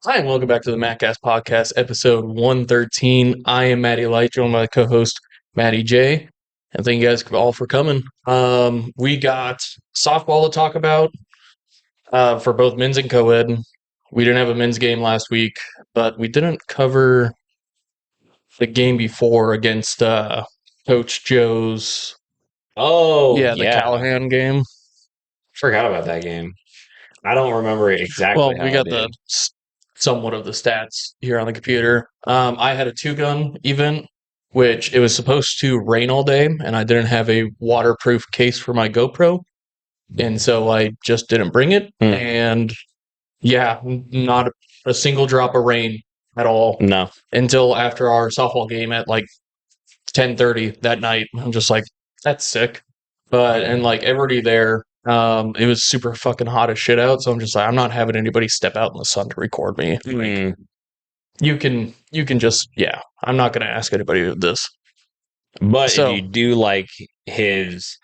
Hi, and welcome back to the MattCast podcast, episode 113. I am Matty Light, joined by my co-host Matty J. And thank you guys all for coming. We got softball to talk about for both men's and co-ed. We didn't have a men's game last week, but we didn't cover the game before against Coach Joe's. Oh, The Callahan game. Forgot about that game. I don't remember exactly Well, how we it got did. somewhat of the stats here on the computer. I had a 2-gun event, which it was supposed to rain all day, and I didn't have a waterproof case for my GoPro, and so I just didn't bring it. And yeah, not a single drop of rain at all No. until after our softball game at like 10:30 that night. I'm just like, that's sick. And like everybody there, it was super fucking hot as shit out. So I'm just like, I'm not having anybody step out in the sun to record me. Like, you can just, yeah, I'm not going to ask anybody to do this. But So, if you do like his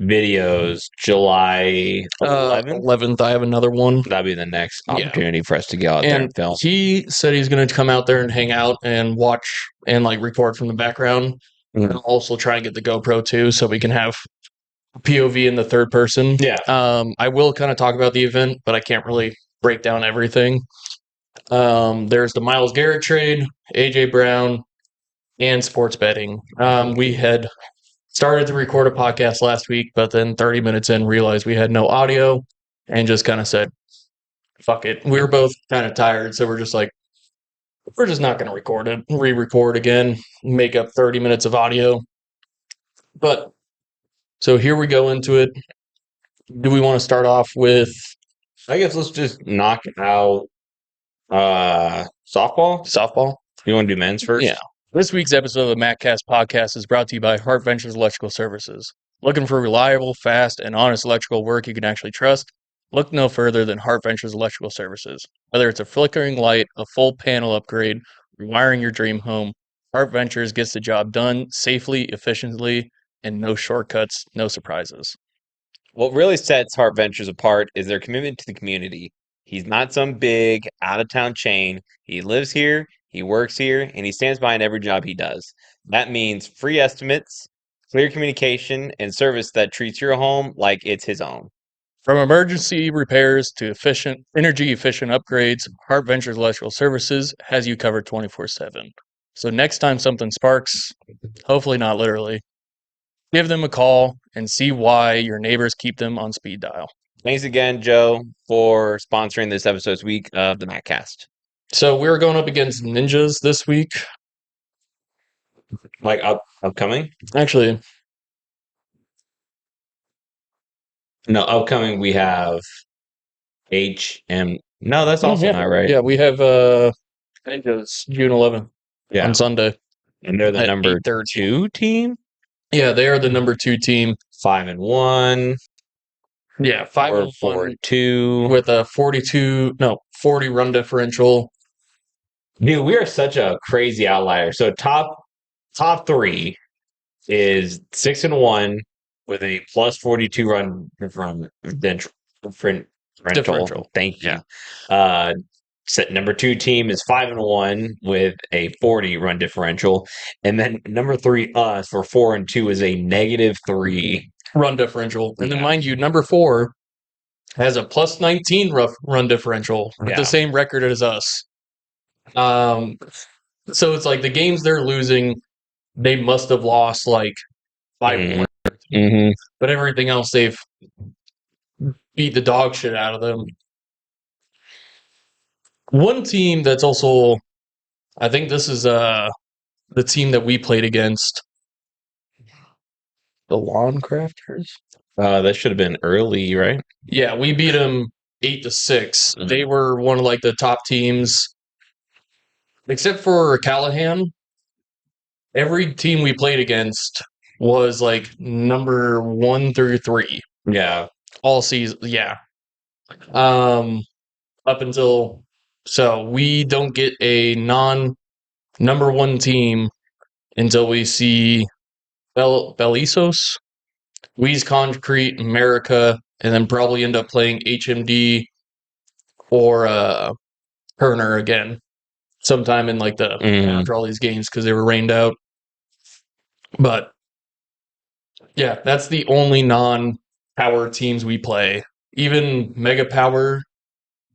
videos, July 11th, 11th, I have another one. that'd be the next opportunity for us to go out there and film. He said he's going to come out there and hang out and watch and like record from the background. And also try and get the GoPro too, so we can have POV in the third person. Yeah. I will kind of talk about the event, but I can't really break down everything. There's the Myles Garrett trade, AJ Brown, and sports betting. We had started to record a podcast last week, but then 30 minutes in realized we had no audio and just kind of said, fuck it. We were both kind of tired, so we're just like, we're just not going to record it, re-record again, make up 30 minutes of audio. But so here we go into it. Do we want to start off with? I guess let's just knock out softball. Softball? You want to do men's first? Yeah. This week's episode of the MattCast podcast is brought to you by Hart Ventures Electrical Services. Looking for reliable, fast, and honest electrical work you can actually trust? Look no further than Hart Ventures Electrical Services. Whether it's a flickering light, a full panel upgrade, rewiring your dream home, Hart Ventures gets the job done safely, efficiently, and no shortcuts, no surprises. What really sets Hart Ventures apart is their commitment to the community. He's not some big, out-of-town chain. He lives here, he works here, and he stands behind every job he does. That means free estimates, clear communication, and service that treats your home like it's his own. From emergency repairs to energy-efficient upgrades, Hart Ventures Electrical Services has you covered 24/7. So next time something sparks, hopefully not literally, give them a call and see why your neighbors keep them on speed dial. Thanks again, Joe, for sponsoring this episode's week of the MattCast. So we're going up against Ninjas this week. Like upcoming? Actually, No, upcoming we have HM. No, that's also not right. Yeah, we have Ninjas June 11th on Sunday. And they're the at number 8:30. 2 team? Yeah, they are the number 2 team. 5-1. Yeah, 5-4-2 with a 40 run differential. Dude, we are such a crazy outlier. So top 3 is 6-1 with a plus 42 run differential. Thank you. Number 2 team is 5-1 with a 40 run differential, and then number 3 us for 4-2 is a -3 run differential. And then mind you, number 4 has a plus 19 run differential with the same record as us. So it's like the games they're losing, they must have lost like 5 points. But everything else they've beat the dog shit out of them. One team that's also, I think this is the team that we played against, the Lawn Crafters. That should have been early, right? Yeah, we beat them 8-6. They were one of like the top teams, except for Callahan. Every team we played against was like number 1 through 3. Yeah, all season. Yeah, up until so we don't get a non-number 1 team until we see Bellisos, Weeze Concrete, America, and then probably end up playing HMD or Turner again sometime in like the after all these games because they were rained out. But yeah, that's the only non-power teams we play. Even Mega Power,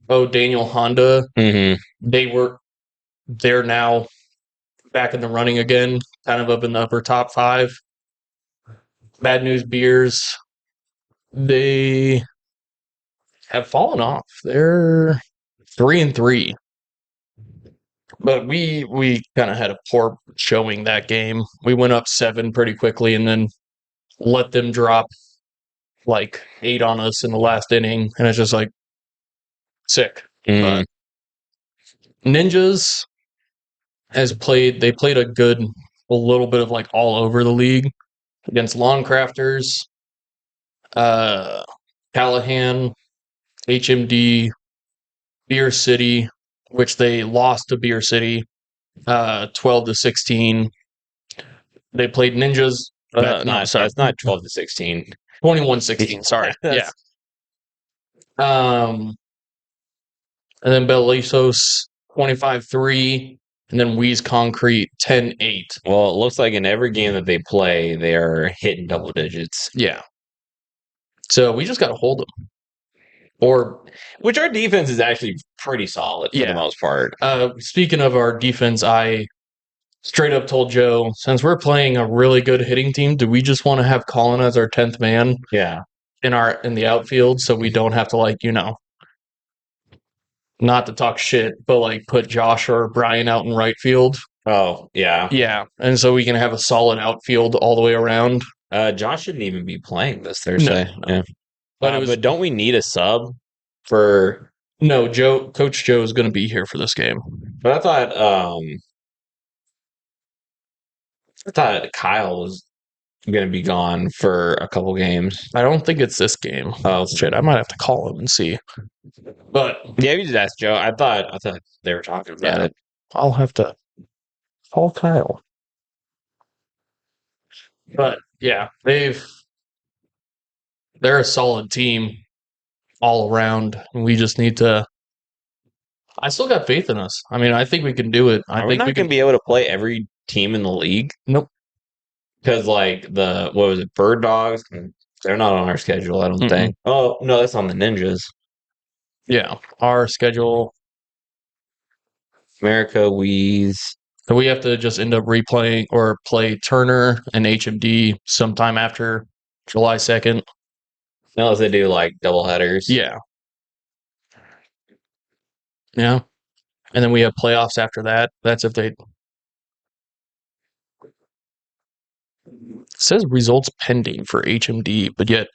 Daniel Honda, they're now back in the running again, kind of up in the upper top 5. Bad News Beers, they have fallen off. They're 3-3. But we kind of had a poor showing that game. We went up 7 pretty quickly and then let them drop like 8 on us in the last inning, and it's just like sick. But Ninjas they played a little bit of like all over the league against Lawn Crafters, Callahan, HMD, Beer City, which they lost to Beer City 12-16. They played Ninjas. That's not 12-16. 21-16. Sorry. Yeah. And then Belisos 25-3, and then Wheeze Concrete 10-8. Well, it looks like in every game that they play, they are hitting double digits. Yeah. So we just got to hold them. Which our defense is actually pretty solid for the most part. Speaking of our defense, I straight up told Joe, since we're playing a really good hitting team, do we just want to have Colin as our 10th man? Yeah. In the outfield, so we don't have to not to talk shit, but like put Josh or Brian out in right field. Oh, yeah. Yeah. And so we can have a solid outfield all the way around. Josh shouldn't even be playing this Thursday. No. Yeah. But don't we need a sub for? No, Coach Joe is going to be here for this game. But I thought Kyle was going to be gone for a couple games. I don't think it's this game. Oh shit! I might have to call him and see. But yeah, we just asked Joe. I thought they were talking about it. I'll have to call Kyle. But yeah, they're a solid team all around. We just need to. I still got faith in us. I mean, I think we can do it. I think we can be able to play every team in the league. Nope. Because like Bird Dogs? They're not on our schedule, I don't think. Oh no, that's on the Ninjas. Yeah, our schedule. America, Wheeze. So we have to just end up replaying or play Turner and HMD sometime after July 2nd. Unless they do like double headers. Yeah. Yeah. And then we have playoffs after that. That's if they. It says results pending for HMD, but yet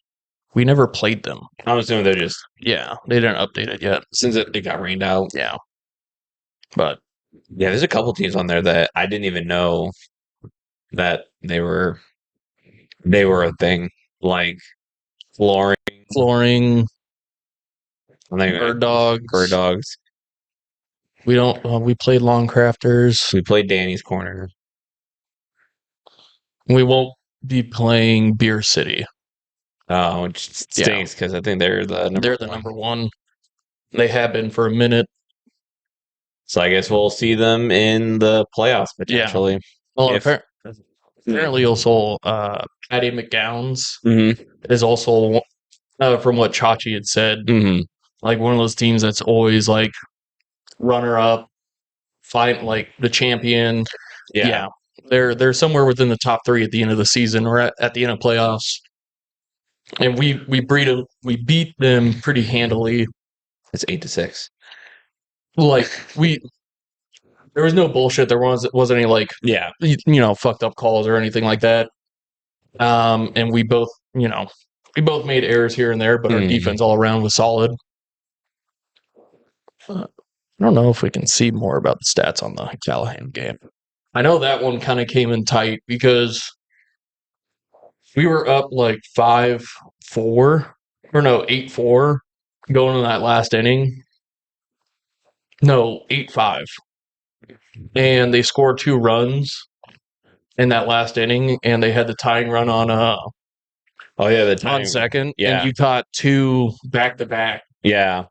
we never played them. I'm assuming they're just. Yeah, they didn't update it yet. Since it got rained out. Yeah. But. Yeah, there's a couple teams on there that I didn't even know that they were a thing. Like flooring. Bird Dogs. We played Long Crafters. We played Danny's Corner. We won't be playing Beer City. Oh, which stinks because I think they're the number one. They have been for a minute. So I guess we'll see them in the playoffs potentially. Yeah. Well, apparently also Patty McGowan's is also from what Chachi had said, like one of those teams that's always like runner up, fight like the champion. Yeah. They're somewhere within the top 3 at the end of the season or at the end of playoffs. And we beat them pretty handily. It's 8-6. Like there was no bullshit. There wasn't any like fucked up calls or anything like that. And we both made errors here and there, but our defense all around was solid. I don't know if we can see more about the stats on the Callahan game. I know that one kind of came in tight because we were up like 5-4 or no 8-4 going in that last inning. No, 8-5. And they scored 2 runs in that last inning, and they had the tying run on the tying on second. Yeah. And you caught 2 back-to-back. Yeah.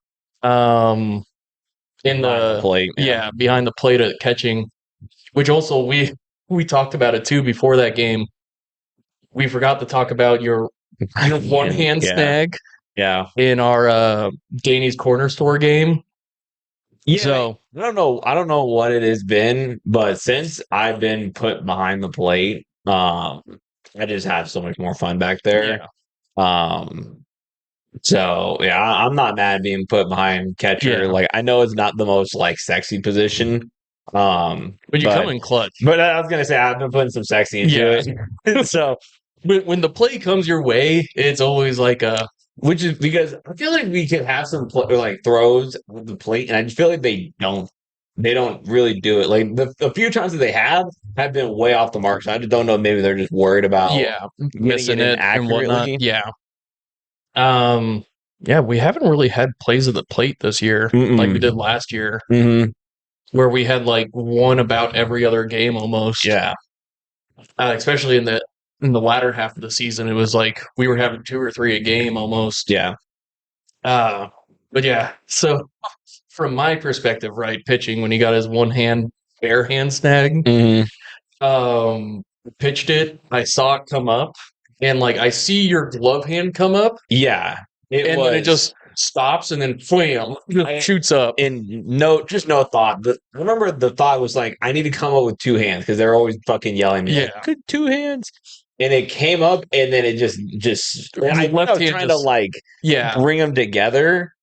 in Behind the the plate, yeah, behind the plate at catching, which also we talked about it too before that game. We forgot to talk about your one hand snag Yeah. in our Danny's Corner Store game. Yeah, So I don't know what it has been, but since I've been put behind the plate, I just have so much more fun back there. yeah, Um, so yeah, I'm not mad being put behind catcher. yeah. Like I know it's not the most like sexy position. But you come in clutch. But I was gonna say I've been putting some sexy into Yeah. it. So When the play comes your way, it's always like a which is because I feel like we could have some like throws with the plate, and I just feel like they don't really do it. Like the few times that they have been way off the mark. So I just don't know. Maybe they're just worried about getting missing it in it and whatnot. accurately. Yeah. Yeah, we haven't really had plays at the plate this year like we did last year, where we had like one about every other game almost. Yeah. Especially in the latter half of the season, it was like we were having two or three a game almost. Yeah. But yeah, so from my perspective, right, pitching when he got his one hand bare hand snag, pitched it, I saw it come up, and like I see your glove hand come up, Yeah. then it just stops and then wham, shoots up. And just no thought. I remember the thought was like, I need to come up with two hands because they're always fucking yelling at me. Yeah. Like, good two hands. And it came up and then it just I think I was trying to like bring them together.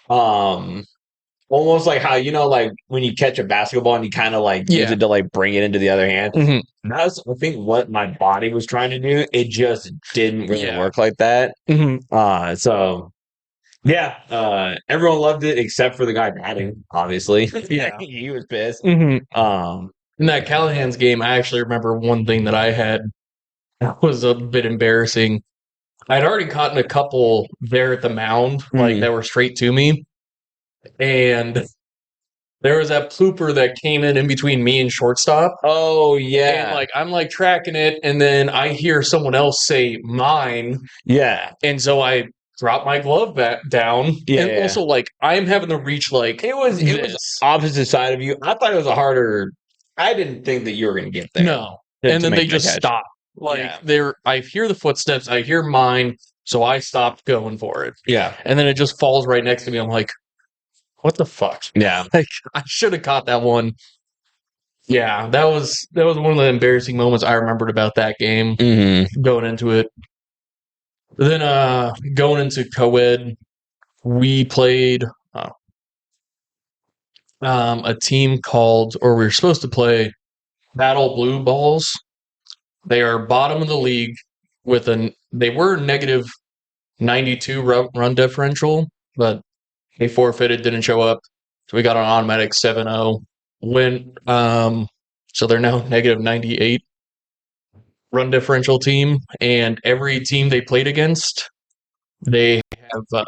Almost like how like when you catch a basketball and you kind of like use it to like bring it into the other hand. That's I think what my body was trying to do. It just didn't really work like that. So yeah, everyone loved it except for the guy batting, obviously. Yeah. He was pissed. In that Callahan's game, I actually remember one thing that I had that was a bit embarrassing. I'd already caught in a couple there at the mound, like that were straight to me. And there was that blooper that came in between me and shortstop. Oh yeah. And like I'm like tracking it, and then I hear someone else say mine. Yeah. And so I drop my glove back down. Yeah. And also like I'm having to reach like it was opposite side of you. I thought it was a harder. I didn't think that you were gonna get there. No. And then they just stop. Like I hear the footsteps, I hear mine, so I stopped going for it. Yeah. And then it just falls right next to me. I'm like, what the fuck? Yeah. Like I should have caught that one. Yeah, that was one of the embarrassing moments I remembered about that game going into it. Then going into co-ed, we played a team called, or we were supposed to play Battle Blue Balls. They are bottom of the league with they were negative 92 run differential, but they forfeited, didn't show up. So we got an automatic 7-0 win. So they're now negative 98 run differential team. And every team they played against, they have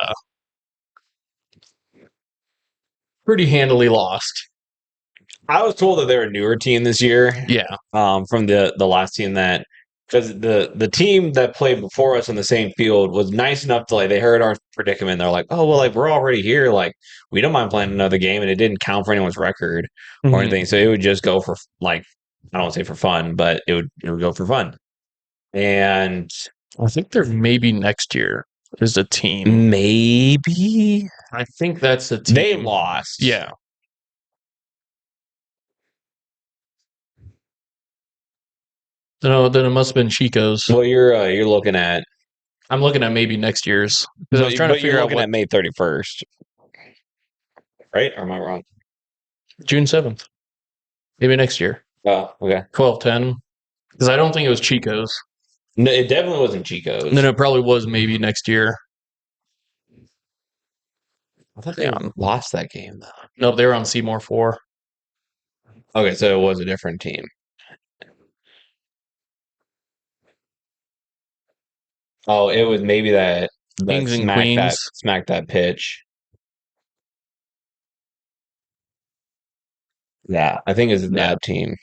pretty handily lost. I was told that they're a newer team this year. Yeah. From the last team that because the team that played before us on the same field was nice enough to like they heard our predicament. They're like, oh well, like we're already here. Like we don't mind playing another game, and it didn't count for anyone's record or anything. So it would just go for like I don't want to say for fun, but it would go for fun. And I think they're maybe next year is a team. Maybe I think that's the team. They lost. Yeah. No, then it must have been Chico's. Well, you're looking at. I'm looking at maybe next year's because I was trying to figure out what at May 31st, right? Or am I wrong? June 7th, maybe next year. Oh, okay. 12/10, because I don't think it was Chico's. No, it definitely wasn't Chico's. And then it probably was maybe next year. I thought they lost that game though. No, they were on Seymour 4. Okay, so it was a different team. Oh, it was maybe that Kings and Queens smack that pitch. Yeah, I think it's that team.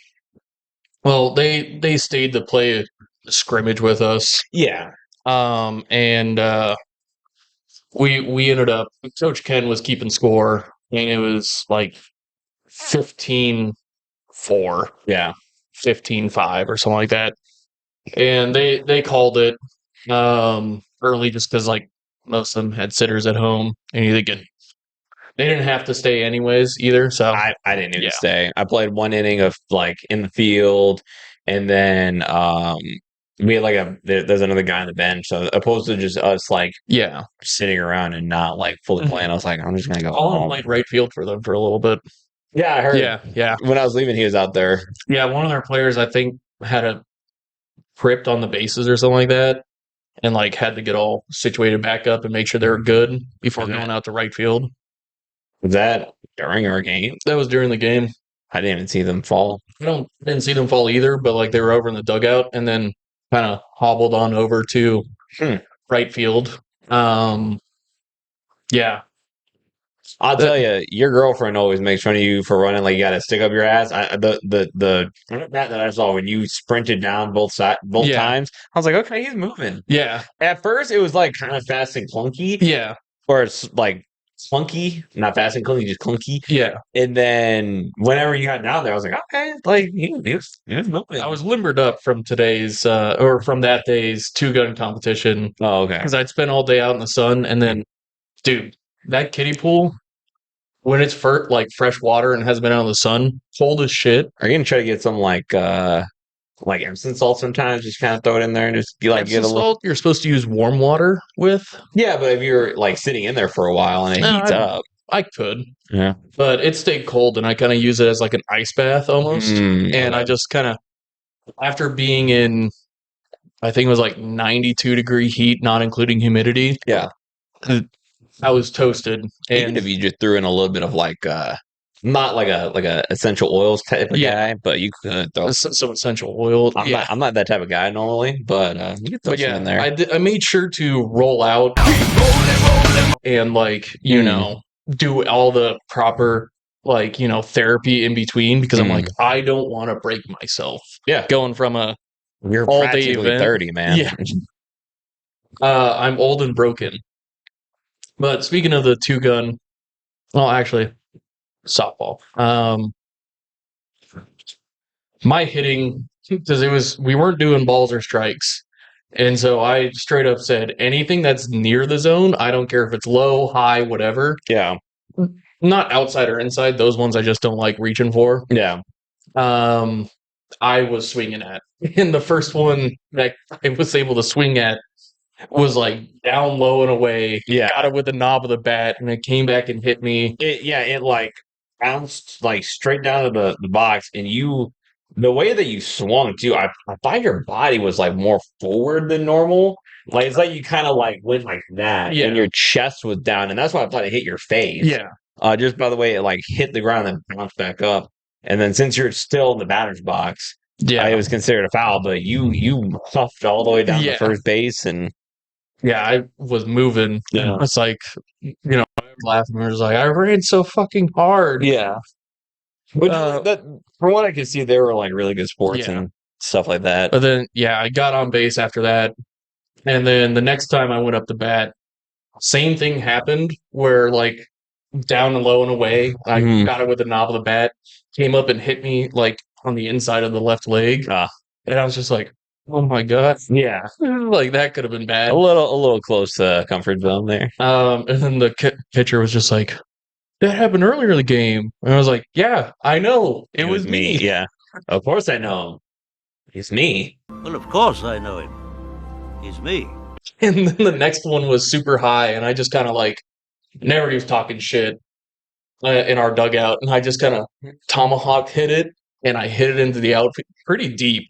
Well, they stayed to play a scrimmage with us. Yeah. And we ended up. Coach Ken was keeping score, and it was like 15-4, Yeah. 15-5 or something like that. And they called it early just because like most of them had sitters at home, and they didn't have to stay anyways either. So I didn't even yeah, stay. I played one inning of like in the field, and then we had like there's another guy on the bench. So opposed to just us like yeah. sitting around and not like fully playing, I was like, I'm just gonna go Colin home. played right field for them for a little bit. Yeah, I heard. Yeah. When I was leaving, he was out there. Yeah, one of their players I think had a tripped on the bases or something like that, and like had to get all situated back up and make sure they were good before going out to right field. Was that during our game? That was during the game. I didn't even see them fall. Didn't see them fall either, but like they were over in the dugout and then kind of hobbled on over to right field. Yeah, I'll tell you, your girlfriend always makes fun of you for running like you got to stick up your ass. The that I saw when you sprinted down both Yeah. times, I was like, okay, he's moving. yeah, At first, it was like kind of fast and clunky, yeah, or it's like clunky, not fast and clunky, just clunky. yeah. And then whenever you got down there, I was like, okay, like he was moving. I was limbered up from today's or from that day's 2-gun competition Oh, okay. because I'd spent all day out in the sun, and then, dude, that kiddie pool when it's like fresh water and has been out in the sun, cold as shit. Are you gonna try to get some like Epsom salt sometimes? Just kind of throw it in there and just be like, Epsom get a little. salt you're supposed to use warm water with. Yeah, but if you're like sitting in there for a while and it heats up, I could, yeah. but it stayed cold, and I kind of use it as like an ice bath almost. And I just kind of, after being in, I think it was like 92-degree heat, not including humidity. Yeah. I was toasted. Even And if you just threw in a little bit of like not like a essential oils type of guy, but you could throw some essential oil. I'm not that type of guy normally, but you can throw some in there. I made sure to roll out and like, do all the proper like, therapy in between, because I'm like, I don't want to break myself. Yeah. Going from a You're all day practically event. 30, man. Yeah. I'm old and broken. But speaking of the 2-gun, well, actually, softball. My hitting, because we weren't doing balls or strikes, and so I straight up said anything that's near the zone, I don't care if it's low, high, whatever. Yeah. Not outside or inside; those ones I just don't like reaching for. Yeah. I was swinging at, and the first one that I was able to swing at was like down low and away. Yeah. Got it with the knob of the bat, and it came back and hit me. It like bounced like straight down to the box, and the way that you swung too, I thought your body was like more forward than normal. Like it's like you kind of like went like that, and your chest was down, and that's why I thought it hit your face. Yeah. Just by the way it like hit the ground and bounced back up, and then since you're still in the batter's box, it was considered a foul. But you puffed all the way down to first base, and I was moving. Yeah. It's like, I was laughing. I was like, I ran so fucking hard. Yeah. But from what I could see, they were like really good sports and stuff like that. But then, I got on base after that. And then the next time I went up to bat, same thing happened where like down and low and away, I got it with the knob of the bat, came up and hit me like on the inside of the left leg. And I was just like, oh my God. Yeah. Like that could have been bad. A little close to comfort zone there. And then the pitcher was just like, that happened earlier in the game. And I was like, yeah, I know. It was me. Yeah. Of course I know him. It's me. Well, of course I know him. He's me. And then the next one was super high, and I just kind of like, Narity was talking shit in our dugout, and I just kind of tomahawk hit it, and I hit it into the outfield pretty deep.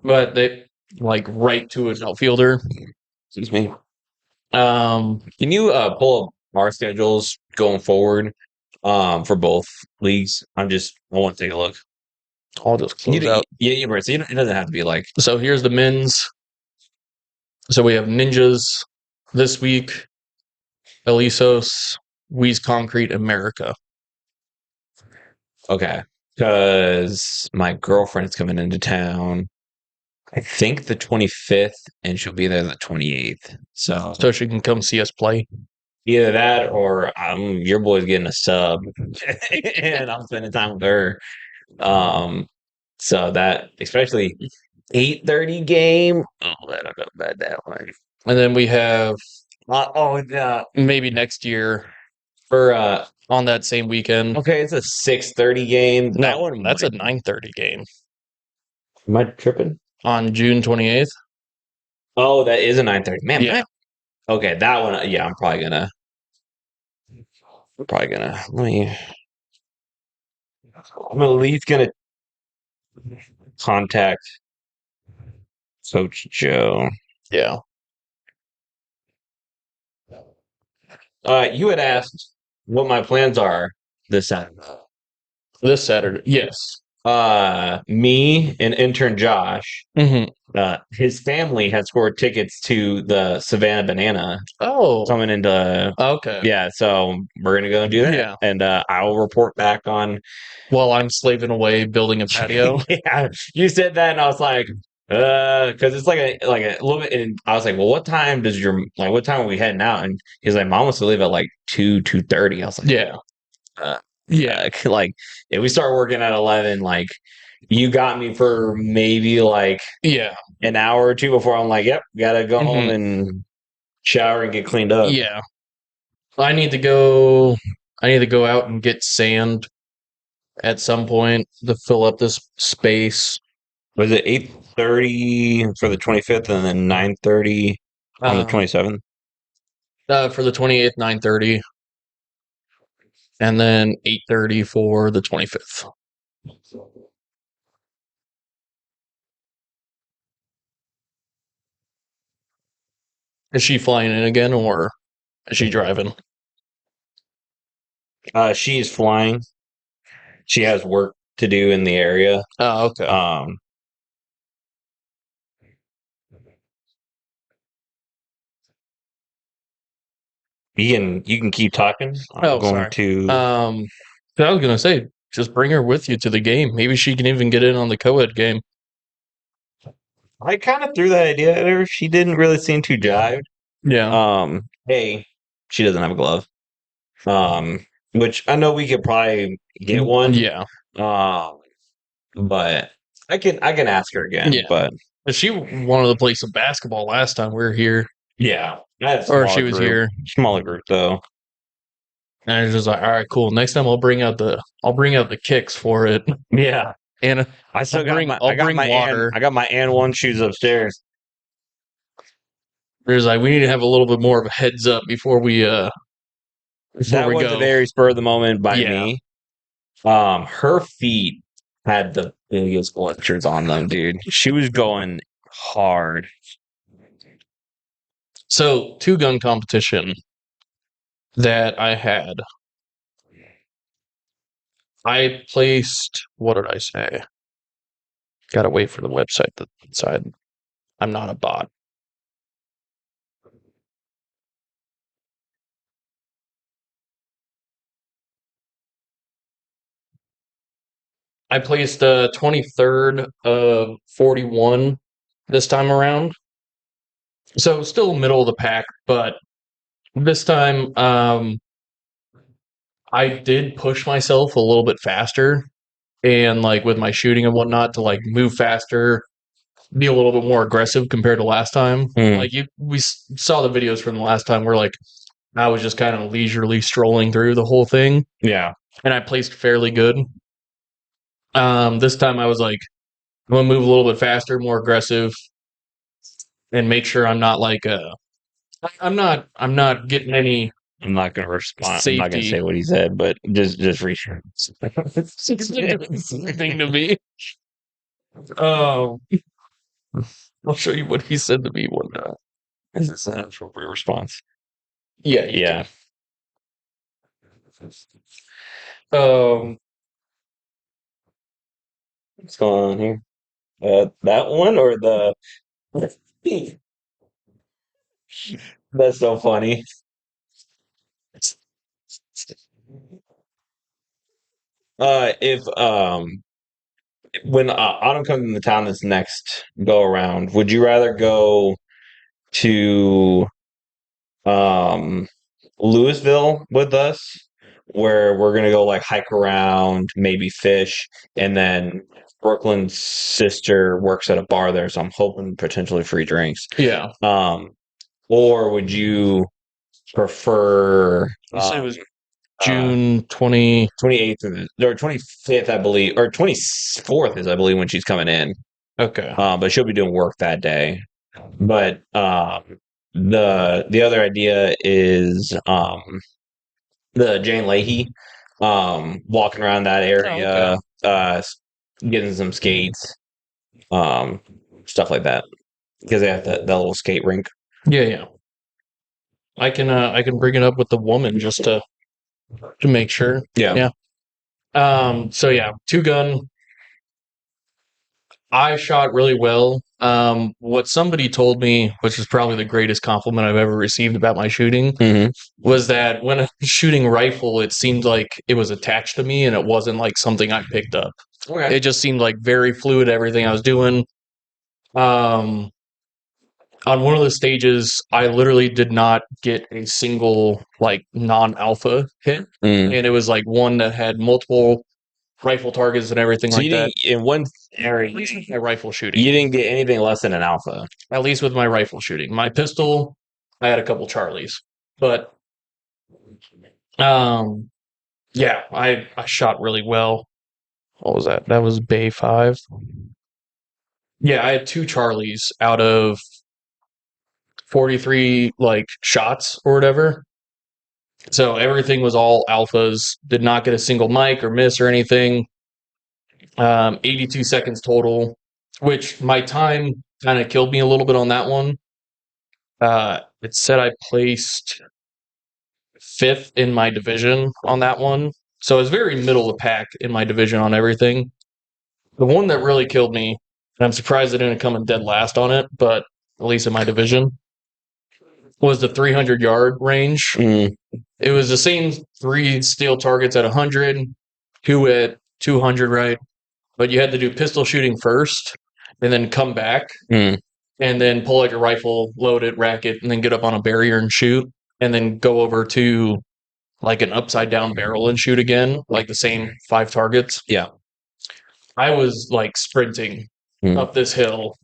But they like right to an outfielder. Excuse me. Can you pull up our schedules going forward for both leagues? I want to take a look. I'll just close out. Yeah, right. So it doesn't have to be like. So here's the men's. So we have Ninjas this week, Elisos, Wheeze Concrete, America. Okay. Because my girlfriend's coming into town, I think the 25th, and she'll be there the 28th. So she can come see us play. Either that or your boy's getting a sub, and I'm spending time with her. So that especially 8:30 game. Oh, I don't know about that one. And then we have Yeah. maybe next year For on that same weekend. okay, it's a 6:30 game. That No, one that's a 9:30 game am I tripping? on June 28th. Oh, that is a 9:30. Man, Yeah. okay, that one. Yeah, I'm probably gonna. Let me. I'm at least gonna contact Coach Joe. Yeah. You had asked what my plans are this Saturday. This Saturday. Yes. Me and intern Josh. hmm His family had scored tickets to the Savannah Banana Oh. coming into. Okay. Yeah, so we're gonna go and do that, Yeah. and I will report back on. While I'm slaving away building a patio. Yeah, you said that, and I was like, because it's like a little bit. And I was like, well, what time does what time are we heading out? And he's like, Mom wants to leave at like 2:30. I was like, Yeah. uh, Yeah. like if we start working at 11, like you got me for maybe like Yeah. an hour or two before I'm like, yep, gotta go home and shower and get cleaned up. Yeah. I need to go out and get sand at some point to fill up this space. Was it 8:30 for the 25th and then 9:30 on the Um, 27th? for the 28th, 9:30, and then 8:30 for the 25th. Is she flying in again, or is she driving? She's flying. She has work to do in the area. Oh, okay. You can keep talking. I'm going sorry. to. I was gonna say, just bring her with you to the game. Maybe she can even get in on the co-ed game. I kind of threw that idea at her. She didn't really seem too jived. Yeah. Hey, she doesn't have a glove. Which I know we could probably get one. Yeah. But I can ask her again. Yeah. But She wanted to play some basketball last time we were here, yeah, I had a or smaller she was group. here. Smaller group though. And I was just like, all right, cool. Next time I'll bring out the kicks for it. Yeah, And I still got bring my water. I got my and one shoes upstairs. There's like we need to have a little bit more of a heads up before we That was go. a very spur of the moment by Yeah. me. Her feet had the biggest blisters on them, dude. She was going hard. So 2-gun competition that I had. I placed, what did I say? Gotta wait for the website to decide. I'm not a bot. I placed 23rd of 41 this time around. So still middle of the pack, but this time I did push myself a little bit faster and like with my shooting and whatnot to like move faster, be a little bit more aggressive compared to last time. Like we saw the videos from the last time where like I was just kind of leisurely strolling through the whole thing. Yeah. And I placed fairly good. This time I was like, I'm gonna move a little bit faster, more aggressive, and make sure I'm not like I'm not getting any. I'm not gonna respond. Safety. I'm not gonna say what he said, but just reassurance. Thing to me. Oh, I'll show you what he said to me one time. This is an appropriate response. Yeah, Yeah. What's going on here? That one or the? That's so funny. If when Autumn comes into town this next go around, would you rather go to Louisville with us, where we're gonna go like hike around, maybe fish, and then Brooklyn's sister works at a bar there, so I'm hoping potentially free drinks. Yeah. Or would you prefer You said it was June 20. 28th or 25th, I believe, or 24th is, I believe, when she's coming in. Okay. But she'll be doing work that day. But the other idea is the Jane Leahy, walking around that area, getting some skates, stuff like that, because they have that little skate rink. Yeah. I can bring it up with the woman just to make sure. Yeah. So yeah, 2-gun. I shot really well. What somebody told me, which is probably the greatest compliment I've ever received about my shooting, Mm-hmm. was that when I was shooting rifle, it seemed like it was attached to me and it wasn't like something I picked up. Okay. It just seemed like very fluid, everything I was doing. On one of the stages, I literally did not get a single like non-alpha hit, Mm. and it was like one that had multiple rifle targets and everything So like you that. didn't in one At least with my rifle shooting. you didn't get anything less than an alpha. At least with my rifle shooting. My pistol, I had a couple Charlies, but yeah, I shot really well. What was that? That was Bay 5. Yeah, I had 2 Charlies out of 43 like shots or whatever. So everything was all alphas. Did not get a single mic or miss or anything. 82 seconds total, which my time kind of killed me a little bit on that one. It said I placed 5th in my division on that one. So I was very middle of the pack in my division on everything. The one that really killed me, and I'm surprised I didn't come in dead last on it, but at least in my division, was the 300-yard range. Mm. It was the same 3 steel targets at 100, 2 at 200, right? But you had to do pistol shooting first, and then come back, Mm. and then pull out your rifle, load it, rack it, and then get up on a barrier and shoot, and then go over to like an upside down barrel and shoot again, like the same 5 targets. Yeah. I was like sprinting Mm. up this hill,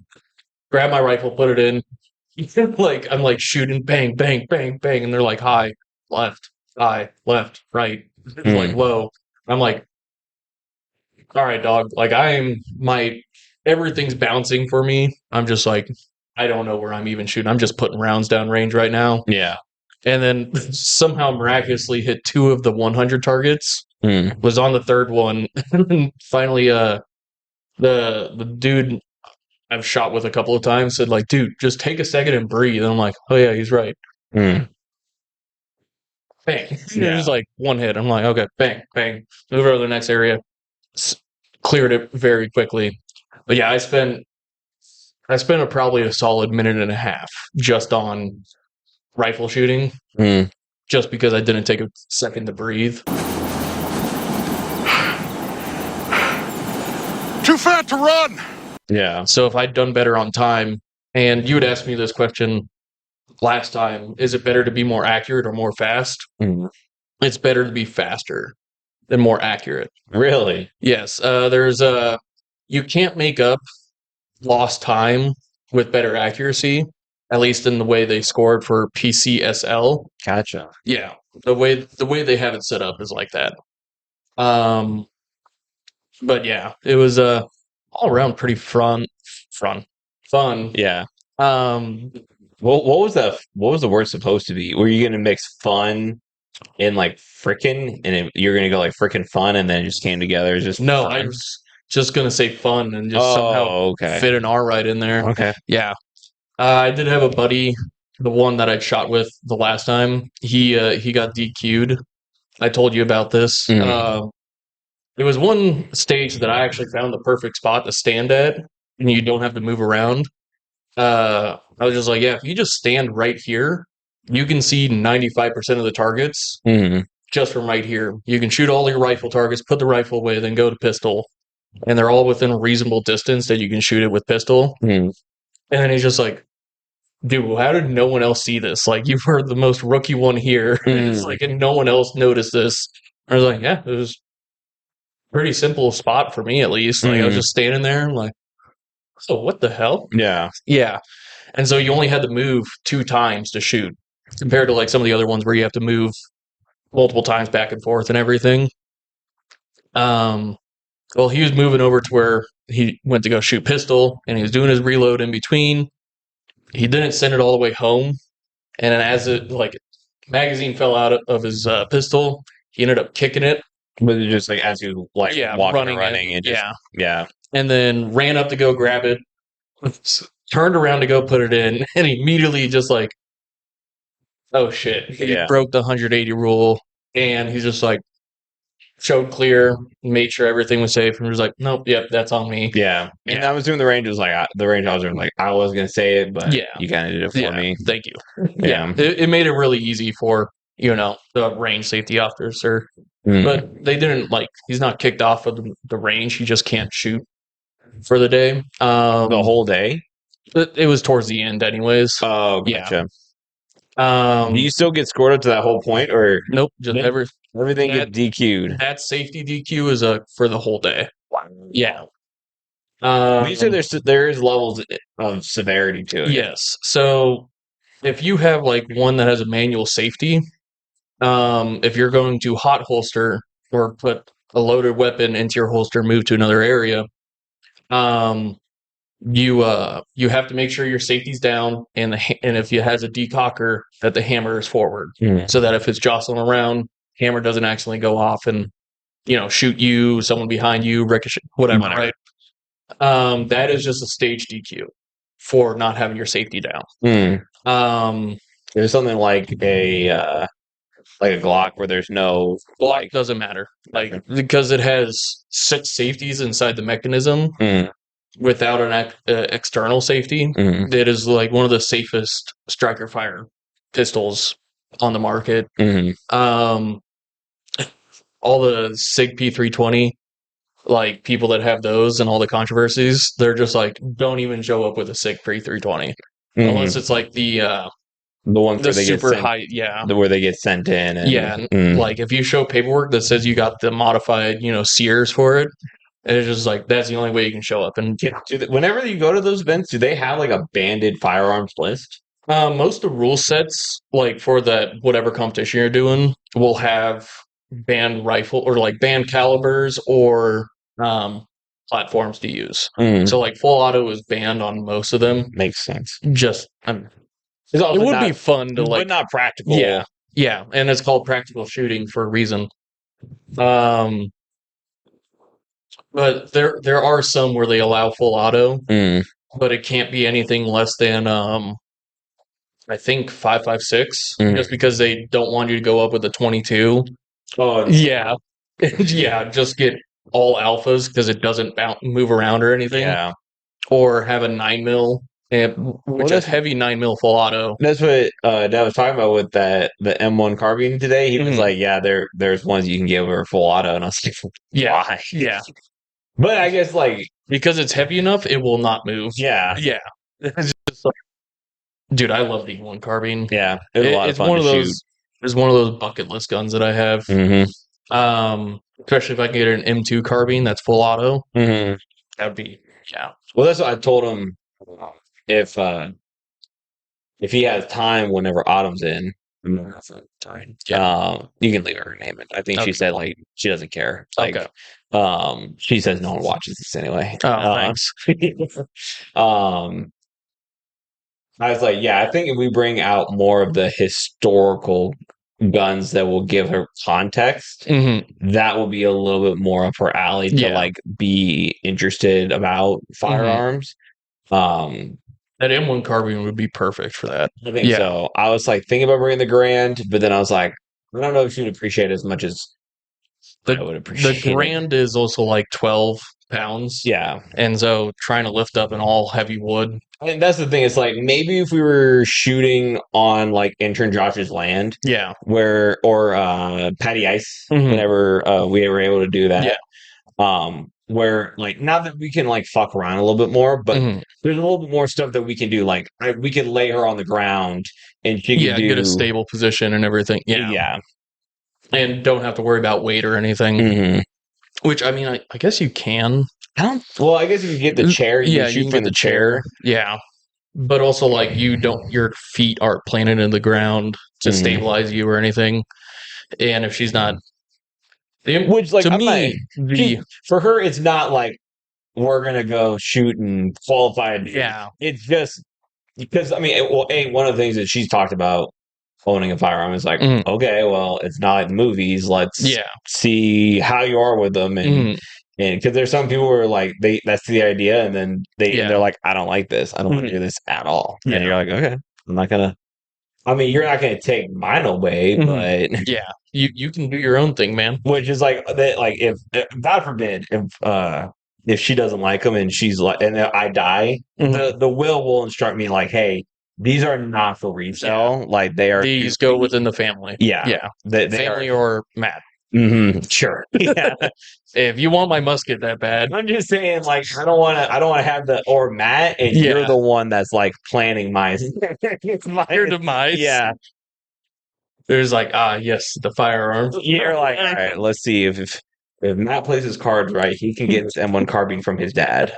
grab my rifle, put it in, like I'm like shooting, bang, bang, bang, bang, and they're like high, left, right. It's like low. I'm like, all right, dog. Like everything's bouncing for me. I'm just like, I don't know where I'm even shooting. I'm just putting rounds down range right now. Yeah. And then somehow miraculously hit 2 of the 100 targets. Mm. Was on the 3rd one, and then finally, the dude I've shot with a couple of times said like, dude, just take a second and breathe. And I'm like, oh yeah, he's right. Mm. Bang. Yeah. It was like one hit. I'm like, okay, bang, bang. Move over to the next area. Cleared it very quickly. But yeah, I spent probably a solid minute and a half just on rifle shooting, just because I didn't take a second to breathe. Too fat to run. Yeah. So if I'd done better on time, and you had asked me this question last time, is it better to be more accurate or more fast? Mm. It's better to be faster than more accurate. Really? Yes. You can't make up lost time with better accuracy, at least in the way they scored for PCSL. Gotcha. Yeah. The way they have it set up is like that. But yeah, it was all around pretty fun. Yeah. Um, What was that? What was the word supposed to be? Were you gonna mix fun and like frickin', and you're gonna go like frickin' fun, and then it just came together? It's just no, fun? I was just gonna say fun and just somehow fit an R right in there. Okay. Yeah. I did have a buddy, the one that I shot with the last time. He got DQ'd. I told you about this. It was one stage that I actually found the perfect spot to stand at, and you don't have to move around. I was just like, yeah, if you just stand right here, you can see 95% of the targets just from right here. You can shoot all your rifle targets, put the rifle away, then go to pistol, and they're all within a reasonable distance that you can shoot it with pistol. And then he's just like, dude, how did no one else see this? Like, you were the most rookie one here. It's like, and no one else noticed this. I was like, yeah, it was a pretty simple spot for me, at least. Like, I was just standing there, like, oh, what the hell? Yeah. Yeah. And so you only had to move 2 times to shoot, compared to like some of the other ones where you have to move multiple times back and forth and everything. Well, he was moving over to where he went to go shoot pistol, and he was doing his reload in between. He didn't send it all the way home, and then as it like magazine fell out of his pistol, he ended up kicking it. But it just like as you like walking and running, and just yeah, and then ran up to go grab it, turned around to go put it in, and immediately just like, oh shit, he broke the 180 rule, and he's just like, showed clear, made sure everything was safe, and was like, nope, yep, that's on me. Yeah. And I was doing the range. It was like the range I was doing. Like I was gonna say it, but you kind of did it for me. Thank you. Yeah, it made it really easy for the range safety officer, but they didn't like. He's not kicked off of the range. He just can't shoot for the day. The whole day. It was towards the end, anyways. Oh, gotcha. Yeah. Do you still get scored up to that whole point, or nope? Just everything gets DQ'd. That safety DQ is for the whole day. Wow. Yeah. You said there's levels of severity to it. Yes. So if you have like one that has a manual safety, if you're going to hot holster or put a loaded weapon into your holster, move to another area, you have to make sure your safety's down, and if it has a decocker, that the hammer is forward, so that if it's jostling around, hammer doesn't accidentally go off and shoot you, someone behind you, ricochet, whatever. Right? That is just a stage DQ for not having your safety down. There's something like a Glock where there's no Glock doesn't matter, because it has 6 safeties inside the mechanism. Without an external safety, it is like one of the safest striker fire pistols on the market. All the SIG P320, like people that have those and all the controversies, they're just like, don't even show up with a SIG P320 unless it's like the ones where they super get sent, high, where they get sent in. And, like if you show paperwork that says you got the modified, Sears for it. And it's just like, that's the only way you can show up. And whenever you go to those events, do they have like a banded firearms list? Most of the rule sets, like for that whatever competition you're doing, will have banned rifle or like banned calibers or platforms to use. So like full auto is banned on most of them. Makes sense. Just it would be fun to like, but not practical. Yeah, and it's called practical shooting for a reason. But there are some where they allow full auto, but it can't be anything less than I think 5.56, just because they don't want you to go up with a 22. Oh yeah, just get all alphas because it doesn't move around or anything. Yeah, or have a 9mm, which is heavy 9mm full auto. That's what Dad was talking about with the M1 carbine today. He was like, "Yeah, there's ones you can get over full auto," and I was like, "Why?" Yeah. But I guess like because it's heavy enough, it will not move. Yeah. It's just like, dude, I love the M1 carbine. Yeah, it's one of those. It's one of those bucket list guns that I have. Especially if I can get an M2 carbine that's full auto. That would be Well, that's what I told him. If he has time whenever Autumn's in, you can leave her name it. I think she said like she doesn't care. Like, she says no one watches this anyway. Thanks. I was like, yeah, I think if we bring out more of the historical guns that will give her context, that will be a little bit more up her alley to like be interested about firearms. That M1 carbine would be perfect for that. I think so. I was like thinking about bringing the Grand, but then I was like, I don't know if she would appreciate it as much as I would appreciate. The Grand is also like 12 pounds. Yeah. And so trying to lift up an all heavy wood. And that's the thing. It's like maybe if we were shooting on like intern Josh's land. Or Patty Ice, whenever we were able to do that. where like now that we can like fuck around a little bit more, but Mhm. there's a little bit more stuff that we can do. Like we could lay her on the ground and she could Get a do stable position and everything. Yeah. yeah. And don't have to worry about weight or anything. Mhm. Which, I mean, I guess you can. Well, I guess if you get the chair, you Yeah, can you shoot can from get the chair. Yeah. But also, like, your feet aren't planted in the ground to Mhm. stabilize you or anything. And if she's not, Which like to I'm not, me, for her, it's not like we're gonna go shoot and qualify. yeah, It's just because I mean, one of the things that she's talked about owning a firearm is like, Mhm. okay, well, it's not like the movies. Let's Yeah. see how you are with them, and Mhm. because there's some people who are like that's the idea, and then Yeah. they're like, I don't like this. I don't want to do this at all. And Yeah. you're like, okay, I'm not gonna. I mean, you're not gonna take mine away, but Yeah, you can do your own thing, man. which is like that. Like if God forbid if she doesn't like them and she's like and I die, the will instruct me like, hey, these are not for resale. Like they are. These go within the family. Yeah, Yeah, they family are. or Matt. Sure. Yeah. If you want my musket that bad, I'm just saying, like, I don't want to have the or Matt, and you're Yeah. the one that's like planning my your demise. Yeah, There's like, yes, the firearm. you're like, all right, let's see if Matt plays his cards right, he can get his M1 carbine from his dad.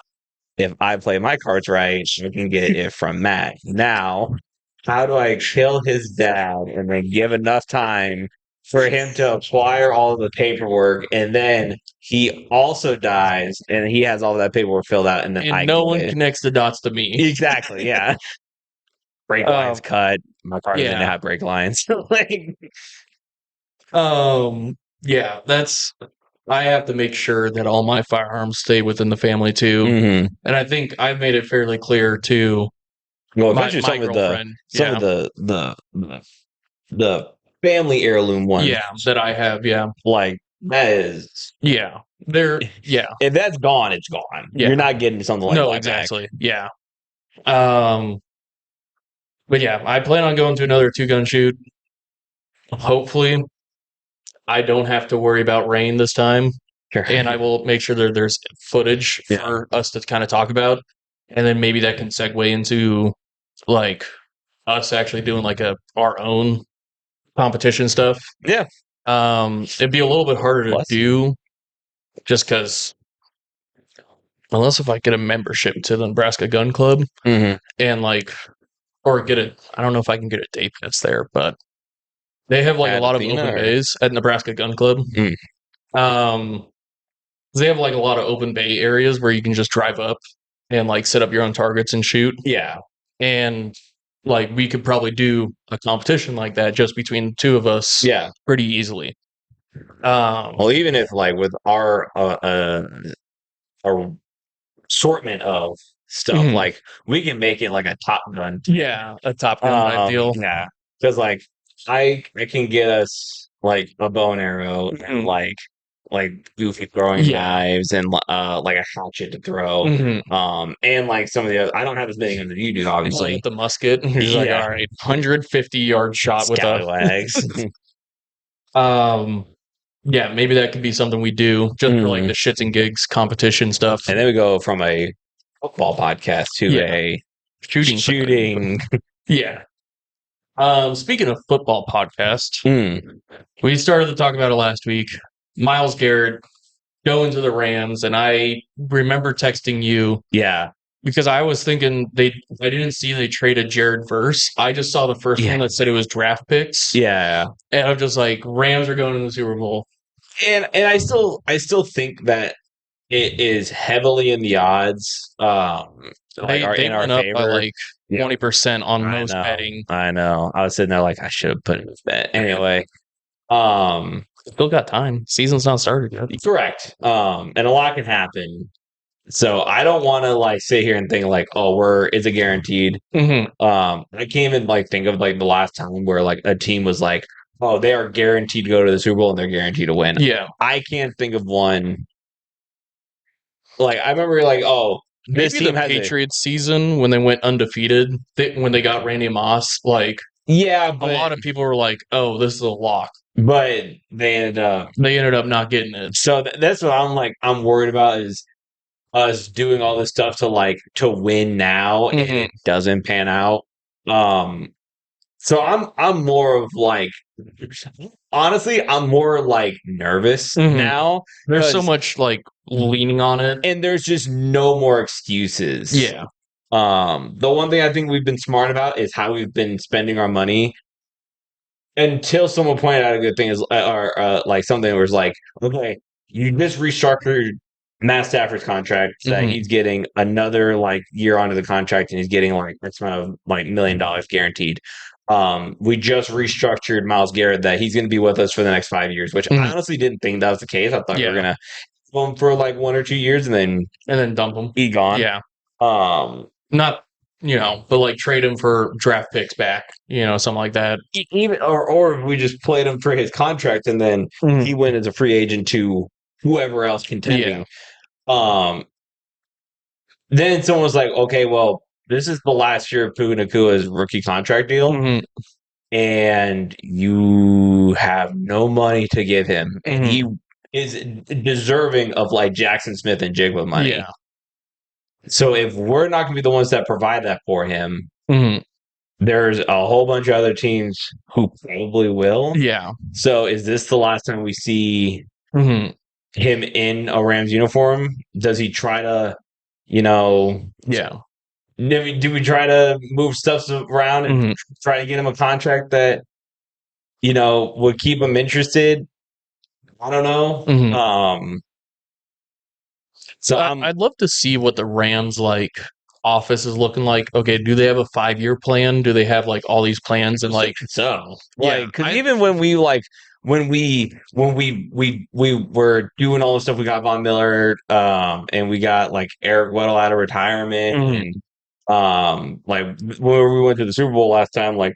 If I play my cards right, I can get it from Matt. Now, how do I kill his dad and then give enough time for him to acquire all the paperwork, and then he also dies and he has all that paperwork filled out, and then And I no get one it. connects the dots to me. Exactly, yeah. Brake lines cut. My car doesn't yeah. have brake lines. Like, Yeah, I have to make sure that all my firearms stay within the family too. And I think I've made it fairly clear to well, my especially some of girlfriend. the family heirloom ones. Yeah, that I have. Yeah, Like that is yeah, they're if that's gone, it's gone. Yeah. You're not getting something like no, that exactly. back. Yeah. But yeah, I plan on going to another 2-gun shoot. Hopefully, I don't have to worry about rain this time, Sure. and I will make sure that there's footage Yeah. for us to kind of talk about, and then maybe that can segue into like us actually doing like our own competition stuff. Yeah. It'd be a little bit harder to do just because unless if I get a membership to the Nebraska Gun Club and like or I don't know if I can get a day pass there, but they have like a lot of open bays at Nebraska Gun Club. They have like a lot of open bay areas where you can just drive up and like set up your own targets and shoot. Yeah. And like we could probably do a competition like that just between the two of us. Yeah. Pretty easily. Well, even if like with our assortment of stuff, like we can make it like a Top Gun. Yeah, a Top Gun type deal. Yeah, because like I can get us like a bow and arrow and like goofy throwing knives and like a hatchet to throw. And like some of the other, I don't have as many guns as you do, obviously. The musket. You're just like, all right, 150-yard shot with Scallywags. Yeah, maybe that could be something we do just for like the shits and gigs competition stuff. And then we go from a football podcast to a shooting. Yeah. Speaking of football podcast, we started to talk about it last week. Myles Garrett going to the Rams, and I remember texting you. Yeah. Because I was thinking I didn't see they traded Jared Verse. I just saw the first one that said it was draft picks. Yeah. And I'm just like, Rams are going to the Super Bowl. And I still think that it is heavily in the odds. They in our went up favor. by like 20% on most betting. I know. I was sitting there like I should have put in this bet. Anyway. Still got time. Season's not started yet. Correct. And a lot can happen. So I don't want to like sit here and think like, oh, it's a guaranteed. I can't even like think of like the last time where like a team was like, oh, they are guaranteed to go to the Super Bowl and they're guaranteed to win. Yeah. I can't think of one. Like I remember like, oh, this maybe team the Patriots season when they went undefeated, when they got Randy Moss, like Yeah, a but lot of people were like, "Oh, this is a lock." they ended up not getting it. So that's what I'm worried about is us doing all this stuff to win now and it doesn't pan out. So I'm more of like, honestly, I'm more like nervous now. There's so much like leaning on it, and there's just no more excuses. Yeah. The one thing I think we've been smart about is how we've been spending our money. Until someone pointed out a good thing is, or like something where it's like, okay, you just restructured Matt Stafford's contract that he's getting another like year onto the contract, and he's getting like X amount of like $1 million guaranteed. We just restructured Myles Garrett that he's going to be with us for the next 5 years, which I honestly didn't think that was the case. I thought we were gonna film for like 1 or 2 years and then dump him. Be gone. Yeah. Not but like trade him for draft picks back, something like that. Even or if we just played him for his contract and then he went as a free agent to whoever else contending. Then someone was like, okay, well, this is the last year of Puka Nakua's rookie contract deal, and you have no money to give him, and he is deserving of like Jackson Smith and Jigba money. Yeah. So if we're not going to be the ones that provide that for him, there's a whole bunch of other teams who probably will. Yeah. So is this the last time we see him in a Rams uniform? Does he try to, Yeah. do we try to move stuff around and try to get him a contract that, would keep him interested? I don't know. So I'd love to see what the Rams like office is looking like. Okay, do they have a 5-year plan? Do they have like all these plans and like because even when we were doing all the stuff, we got Von Miller, and we got like Eric Weddle out of retirement, and like when we went to the Super Bowl last time, like,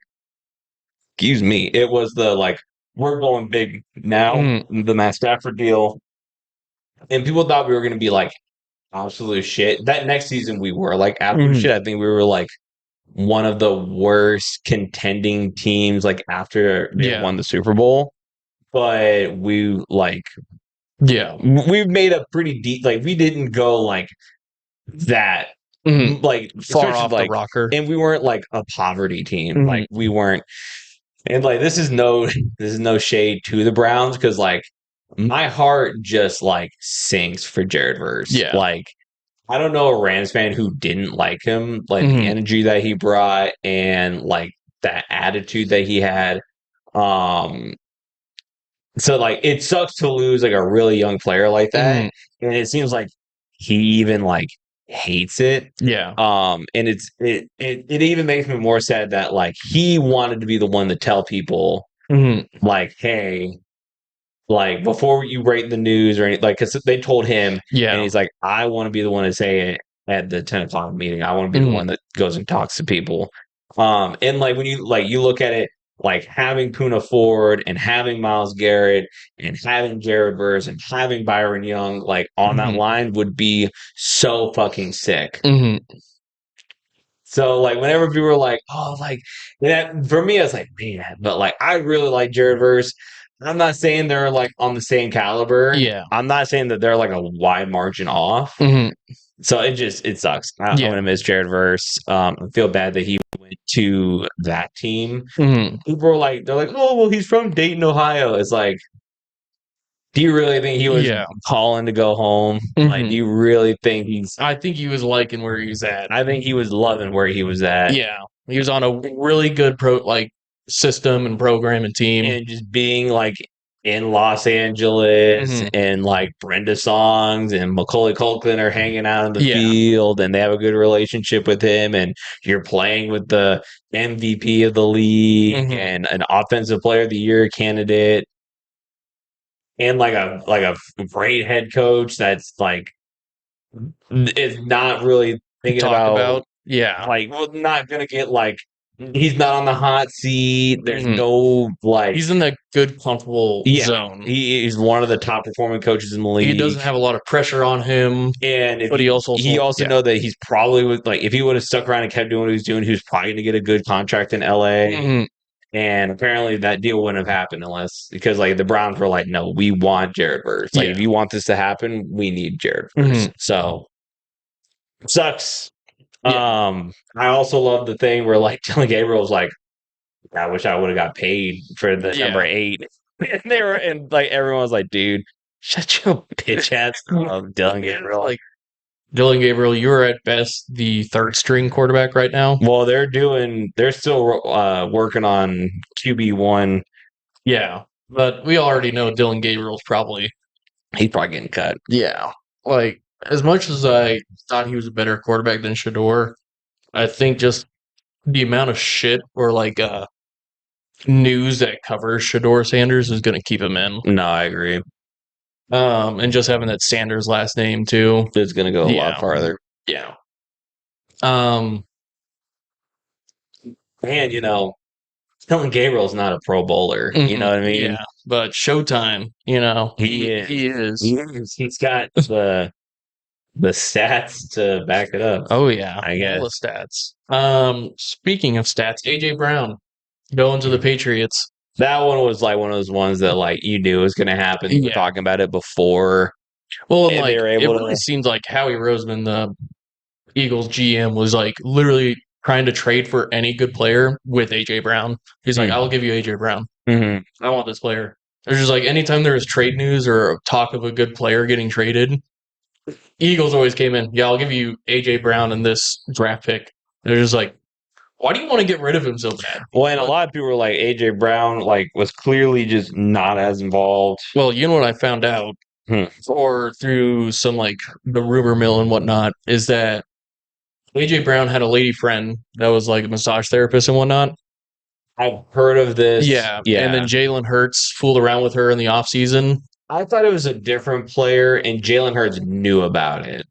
excuse me, it was the like we're going big now, the Matt Stafford deal, and people thought we were going to be like absolute shit. That next season we were like absolute shit. I think we were like one of the worst contending teams like after they won the Super Bowl. But we like we've made a pretty deep, like we didn't go like that like far off like, the rocker. And we weren't like a poverty team. Like we weren't, and like this is no shade to the Browns, because like my heart just like sinks for Jared Verse. Yeah. Like I don't know a Rams fan who didn't like him, like the energy that he brought and like that attitude that he had. So like it sucks to lose like a really young player like that, and it seems like he even like hates it. Yeah. And it even makes me more sad that like he wanted to be the one to tell people like, hey, like before you rate the news or anything, like, because they told him, and he's like, I want to be the one to say it at the 10 o'clock meeting. I want to be the one that goes and talks to people. And like when you look at it, like having Puna Ford and having Myles Garrett and having Jared Verse and having Byron Young like on that line would be so fucking sick. So like whenever people were like, oh, like that, for me, I was like, man, but like I really like Jared Verse. I'm not saying they're like on the same caliber. Yeah. I'm not saying that they're like a wide margin off. So it sucks. I'm gonna miss Jared Verse. I feel bad that he went to that team. People are like, they're like, oh well, he's from Dayton, Ohio. It's like, do you really think he was calling to go home? Like, do you really think I think he was liking where he was at. I think he was loving where he was at. Yeah, he was on a really good system and program and team, and just being like in Los Angeles and like Brenda Songs and Macaulay Culkin are hanging out in the field, and they have a good relationship with him, and you're playing with the MVP of the league and an offensive player of the year candidate, and like a great head coach that's like is not really thinking about like, well, not gonna get like, he's not on the hot seat. There's no like, he's in the good, comfortable zone. He's one of the top performing coaches in the league. He doesn't have a lot of pressure on him, and but he also know that he's probably like, if he would have stuck around and kept doing what he was doing, he was probably going to get a good contract in LA. And apparently that deal wouldn't have happened unless because like the Browns were like, no, we want Jared Verse. Like if you want this to happen, we need Jared Verse. So sucks. Yeah. I also love the thing where like Dylan Gabriel was like, I wish I would have got paid for the number 8. And they were and like everyone was like, dude, shut your bitch ass up, Dylan Gabriel. Like Dylan Gabriel, you're at best the third string quarterback right now. Well, they're still working on QB1. Yeah, but we already know Dylan Gabriel's He's probably getting cut. Yeah. Like, as much as I thought he was a better quarterback than Shador, I think just the amount of shit or news that covers Shador Sanders is going to keep him in. No, I agree. And just having that Sanders last name too. It's going to go a lot farther. Yeah. And Dylan Gabriel's not a Pro Bowler. You know what I mean? Yeah. But Showtime, he is. He's got the stats to back it up. Oh yeah, I guess. all the stats. Speaking of stats, AJ Brown going to the Patriots. That one was like one of those ones that like you knew was going to happen. You were talking about it before. Well, and like it really seems like Howie Roseman, the Eagles GM, was like literally trying to trade for any good player with AJ Brown. He's like, I'll give you AJ Brown. I want this player. There's just like anytime there was trade news or talk of a good player getting traded, Eagles always came in. Yeah, I'll give you AJ Brown and this draft pick. They're just like, why do you want to get rid of him so bad? Well, and a lot of people were like, AJ Brown like was clearly just not as involved. Well, you know what I found out, or through some like the rumor mill and whatnot, is that AJ Brown had a lady friend that was like a massage therapist and whatnot. I've heard of this. Yeah. And then Jalen Hurts fooled around with her in the offseason. I thought it was a different player, and Jalen Hurts knew about it.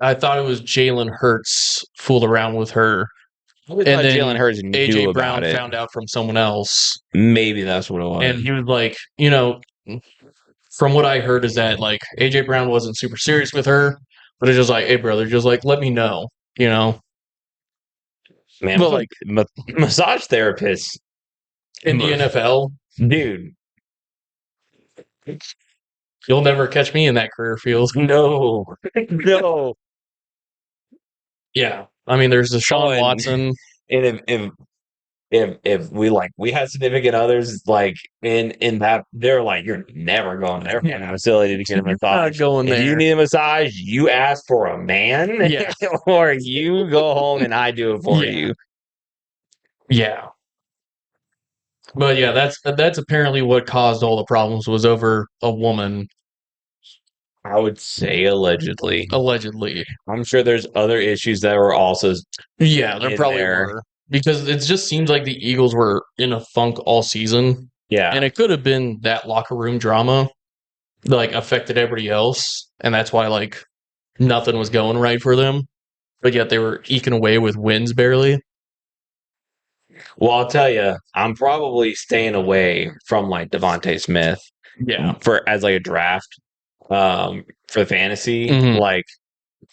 I thought it was Jalen Hurts fooled around with her. And then Jalen Hurts knew AJ about Brown it. found out from someone else. Maybe that's what it was. And he was like, from what I heard is that like AJ Brown wasn't super serious with her, but it's just like, hey brother, just like let me know, Man, but like massage therapists in the NFL, dude, you'll never catch me in that career field. No. Yeah, I mean, there's Deshaun Watson, and if we had significant others like in that, they're like, you're never going there. Yeah, facility to get a massage. Not going there. If you need a massage, you ask for a man, or you go home and I do it for you. Yeah. But yeah, that's apparently what caused all the problems was over a woman. I would say allegedly. Allegedly. I'm sure there's other issues that were also there probably were. Because it just seems like the Eagles were in a funk all season. Yeah. And it could have been that locker room drama like affected everybody else. And that's why like nothing was going right for them. But yet they were eking away with wins barely. Well, I'll tell you, I'm probably staying away from like Devontae Smith. Yeah. As like a draft. For fantasy, like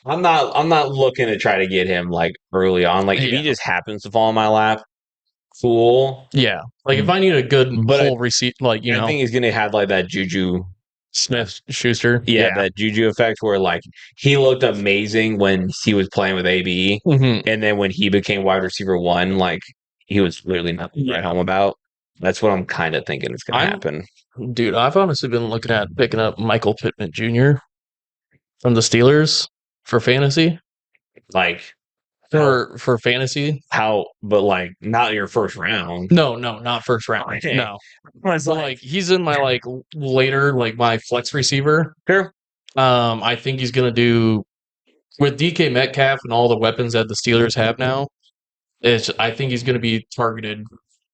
I'm not looking to try to get him like early on. Like if he just happens to fall in my lap, cool. Yeah, like if I need a good whole receipt, like I think he's gonna have like that Juju Smith-Schuster. Yeah, that Juju effect where like he looked amazing when he was playing with AB, and then when he became wide receiver 1, like he was literally nothing to write home about. That's what I'm kind of thinking is going to happen. Dude, I've honestly been looking at picking up Michael Pittman Jr. from the Steelers for fantasy. Like for fantasy. But like not your first round. No, not first round. Okay. No. It's like he's in my like later, like my flex receiver. Sure. I think he's gonna do with DK Metcalf and all the weapons that the Steelers have now. I think he's gonna be targeted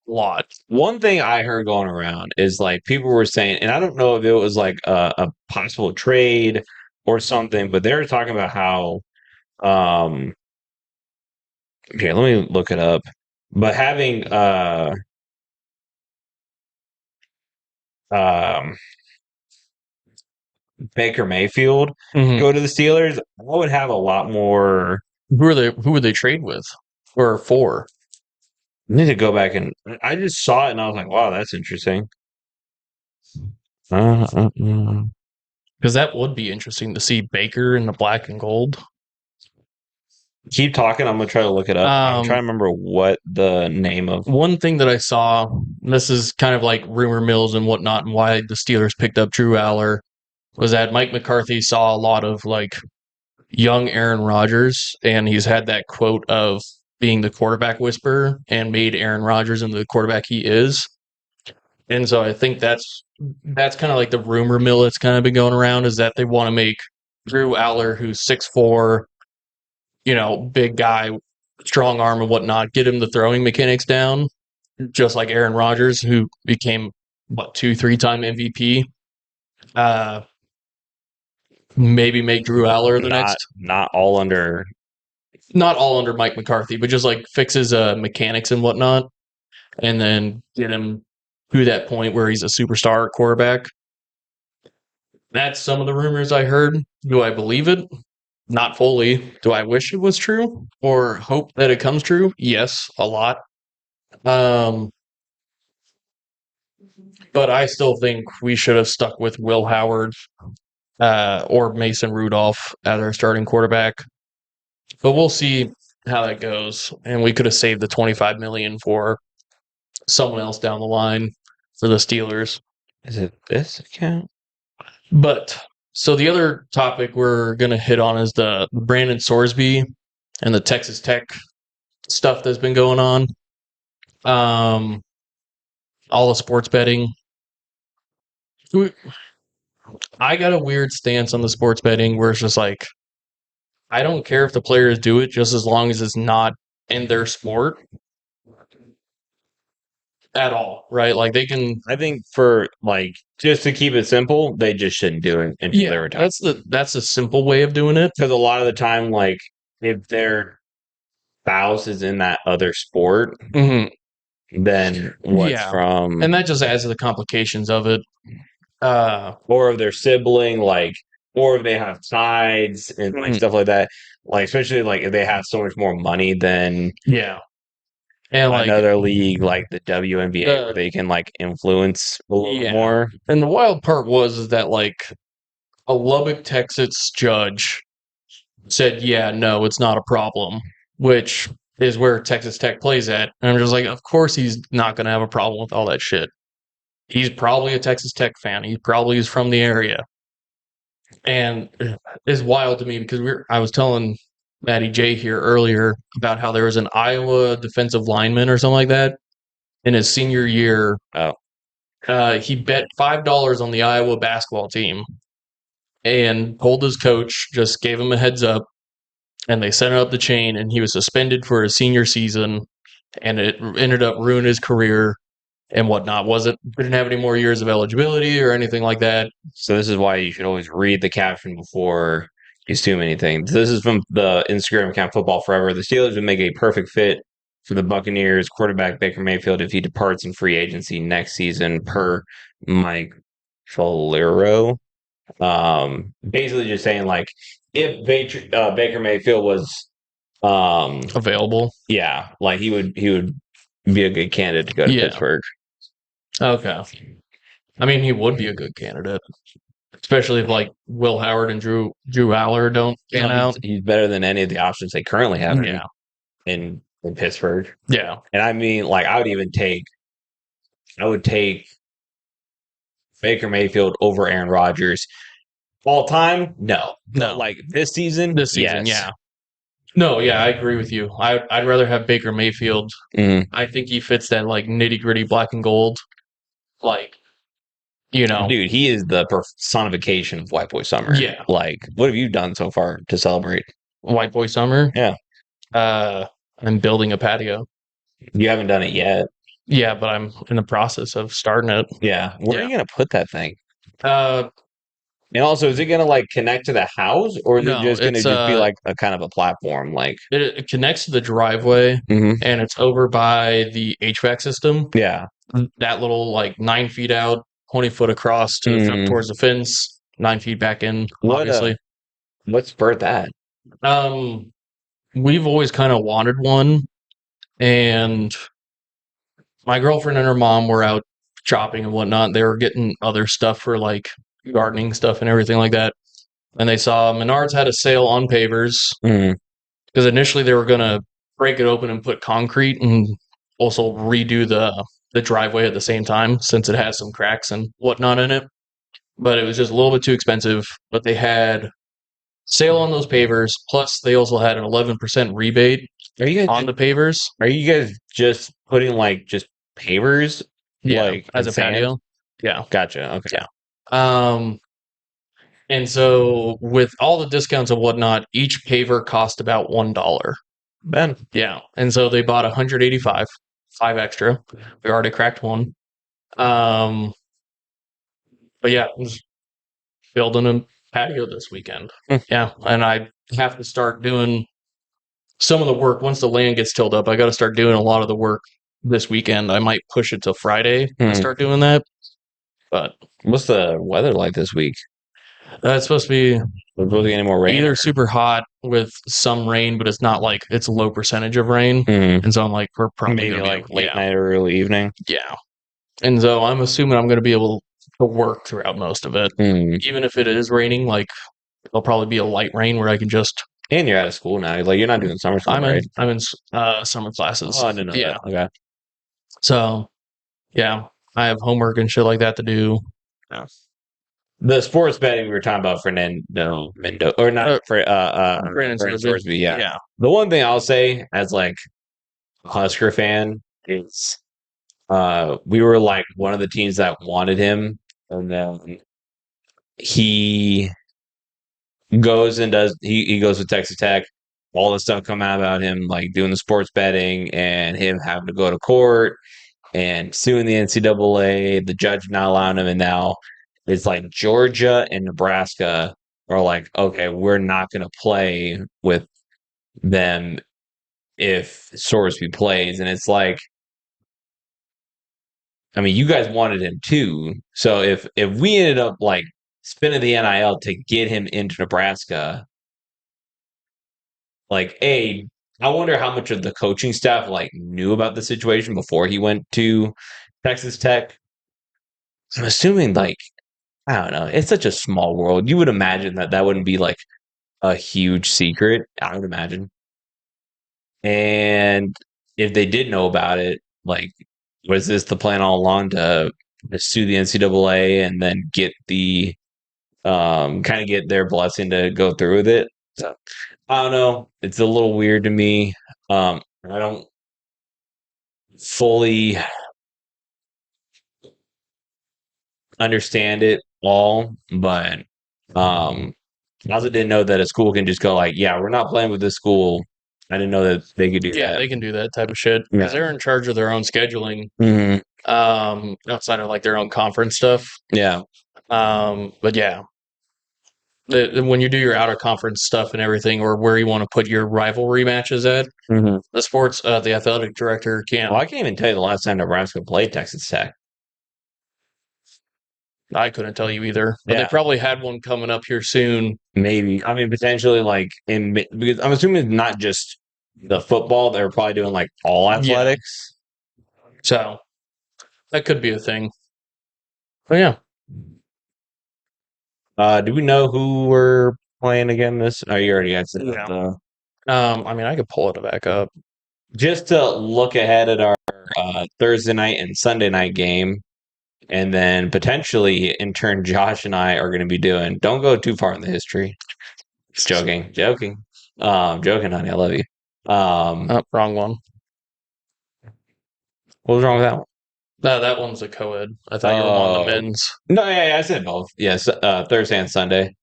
lot. One thing I heard going around is like people were saying, and I don't know if it was like a possible trade or something, but they were talking about how okay, let me look it up. But having Baker Mayfield go to the Steelers, I would have a lot more. Who would they trade with or for? I need to go back and I just saw it and I was like, wow, that's interesting. Because that would be interesting to see Baker in the black and gold. Keep talking. I'm gonna try to look it up. I'm trying to Um, remember what the name of. One thing that I saw, this is kind of like rumor mills and whatnot, and why the Steelers picked up Drew Aller, was that Mike McCarthy saw a lot of like young Aaron Rodgers, and he's had that quote of being the quarterback whisperer and made Aaron Rodgers into the quarterback he is. And so I think that's kind of like the rumor mill that's kind of been going around, is that they want to make Drew Aller, who's 6'4", big guy, strong arm and whatnot, get him the throwing mechanics down, just like Aaron Rodgers, who became 2-3-time MVP. Maybe make Drew Aller the next. Not all under. Not all under Mike McCarthy, but just like fix his mechanics and whatnot, and then get him to that point where he's a superstar quarterback. That's some of the rumors I heard. Do I believe it? Not fully. Do I wish it was true or hope that it comes true? Yes, a lot. But I still think we should have stuck with Will Howard or Mason Rudolph as our starting quarterback. But we'll see how that goes. And we could have saved the $25 million for someone else down the line for the Steelers. Is it this account? But so the other topic we're going to hit on is the Brandon Sorsby and the Texas Tech stuff that's been going on. All the sports betting. I got a weird stance on the sports betting where it's just like, I don't care if the players do it just as long as it's not in their sport at all, right? Like they can. I think for like just to keep it simple, they just shouldn't do it until they retire. That's a simple way of doing it. Because a lot of the time, like if their spouse is in that other sport, then what's from and that just adds to the complications of it. Or if their sibling, like, or if they have sides and like stuff like that. Like especially like if they have so much more money than and like another league like the WNBA, where they can like influence a little more. And the wild part is that like a Lubbock, Texas judge said, "Yeah, no, it's not a problem," which is where Texas Tech plays at. And I'm just like, of course he's not going to have a problem with all that shit. He's probably a Texas Tech fan. He probably is from the area. And it's wild to me because I was telling Matty J here earlier about how there was an Iowa defensive lineman or something like that in his senior year. He bet $5 on the Iowa basketball team and told his coach, just gave him a heads up, and they sent it up the chain, and he was suspended for his senior season, and it ended up ruining his career and whatnot. Didn't have any more years of eligibility or anything like that. So this is why you should always read the caption before you assume anything. This is from the Instagram account Football Forever. The Steelers would make a perfect fit for the Buccaneers quarterback Baker Mayfield if he departs in free agency next season, per Mike Falero. Basically just saying like if Baker Mayfield was available, like he would be a good candidate to go to Pittsburgh. Okay. I mean, he would be a good candidate, especially if like Will Howard and Drew Aller don't pan out. He's better than any of the options they currently have in Pittsburgh. Yeah. And I mean, like I would take Baker Mayfield over Aaron Rodgers. All time? No. Like this season? Yeah. No, yeah, I agree with you. I'd rather have Baker Mayfield. I think he fits that like nitty gritty black and gold. Like, dude, he is the personification of White Boy Summer. Yeah. Like, what have you done so far to celebrate White Boy Summer? Yeah. I'm building a patio. You haven't done it yet. Yeah, but I'm in the process of starting it. Yeah. Where are you gonna put that thing? And also, is it going to like connect to the house, or is it just going to be like a kind of a platform? Like it connects to the driveway, and it's over by the HVAC system. Yeah, that little like 9 feet out, 20 foot across towards the fence, 9 feet back in. Obviously, what spurred that? We've always kind of wanted one, and my girlfriend and her mom were out shopping and whatnot. They were getting other stuff for like gardening stuff and everything like that. And they saw Menards had a sale on pavers Mm. because initially they were gonna break it open and put concrete and also redo the driveway at the same time since it has some cracks and whatnot in it. But it was just a little bit too expensive. But they had sale on those pavers, plus they also had an 11% rebate Are you guys on the pavers. Are you guys just putting like just pavers, Yeah, like as in a sand? patio. Yeah. Gotcha. Okay. Yeah. Um, and so with all the discounts and whatnot, each paver cost about $1. Ben. Yeah. And so they bought 185, 5 extra. We already cracked one. But yeah, just building a patio this weekend. Hmm. Yeah. And I have to start doing some of the work once the land gets tilled up. I got to start doing a lot of the work this weekend. I might push it till Friday to start doing that. But What's the weather like this week? it's supposed to be Is there supposed to be any more rain? either super hot with some rain, but it's not like it's a low percentage of rain. Mhm. And so I'm like, we're probably Maybe gonna be like late night or early evening. Yeah. And so I'm assuming I'm going to be able to work throughout most of it. Mm. Even if it is raining, like it'll probably be a light rain where I can just. And you're out of school now. Like you're not doing summer school, right? I'm in summer classes. Oh, I didn't know Yeah. that. Okay. So yeah, I have homework and shit like that to do. Yeah. The sports betting we were talking about, Fernando Mendo, or not for Brandon Brandon Sorsby. Sorsby. Yeah. Yeah. The one thing I'll say as like a Husker fan is we were like one of the teams that wanted him, and then he goes and does he goes with Texas Tech. All the stuff come out about him like doing the sports betting and him having to go to court and suing the NCAA, the judge not allowing him, and now it's like Georgia and Nebraska are like, okay, we're not going to play with them if Sorsby plays, and it's like, I mean, you guys wanted him too, so if we ended up like spending the NIL to get him into Nebraska, like I wonder how much of the coaching staff like knew about the situation before he went to Texas Tech. I'm assuming like I don't know. It's such a small world. You would imagine that wouldn't be like a huge secret. I would imagine. And if they did know about it, like, was this the plan all along to sue the NCAA and then get the kind of get their blessing to go through with it? So I don't know. It's a little weird to me. I don't fully understand it all, but I also didn't know that a school can just go like, yeah, we're not playing with this school. I didn't know that they could do Yeah, that. they can do that type of shit because they're in charge of their own scheduling. Mhm. Outside of like their own conference stuff. Yeah. But yeah, when you do your outer conference stuff and everything, or where you want to put your rivalry matches at, Mhm. the athletic director can't. Well, I can't even tell you the last time Nebraska played Texas Tech. I couldn't tell you either, but Yeah. they probably had one coming up here soon. Maybe. I mean, potentially like because I'm assuming it's not just the football. They're probably doing like all athletics. So that could be a thing. But yeah. Do we know who we're playing again this? Oh, you already answered that. I mean, I could pull it back up. Just to look ahead at our Thursday night and Sunday night game, and then potentially in turn, Josh and I are going to be doing. Don't go too far in the history. Joking, joking, honey. I love you. Wrong one. What was wrong with that one? No, that one's a co-ed. I thought you were on the men's. No, yeah, I said both. Yes, Thursday and Sunday.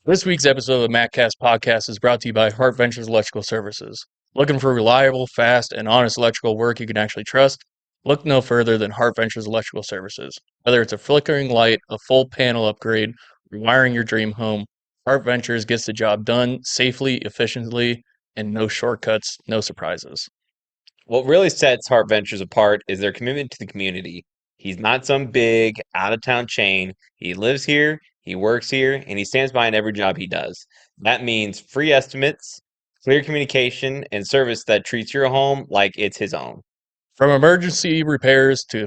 This week's episode of the MattCast podcast is brought to you by Hart Ventures Electrical Services. Looking for reliable, fast, and honest electrical work you can actually trust? Look no further than Hart Ventures Electrical Services. Whether it's a flickering light, a full panel upgrade, rewiring your dream home, Hart Ventures gets the job done safely, efficiently, and no shortcuts, no surprises. What really sets Hart Ventures apart is their commitment to the community. He's not some big, out of town chain. He lives here, he works here, and he stands behind every job he does. That means free estimates, clear communication, and service that treats your home like it's his own. From emergency repairs to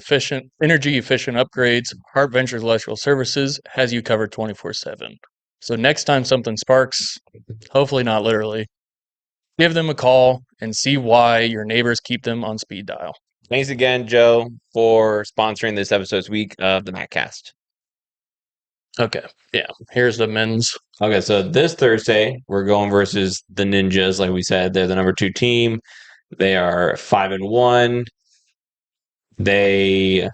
energy efficient upgrades, Hart Ventures Electrical Services has you covered 24/7. So next time something sparks, hopefully not literally, give them a call and see why your neighbors keep them on speed dial. Thanks again, Joe, for sponsoring this episode's week of the MattCast. Okay, yeah. Here's the men's. Okay, so this Thursday we're going versus the Ninjas. Like we said, they're the number 2 team. They are 5-1. They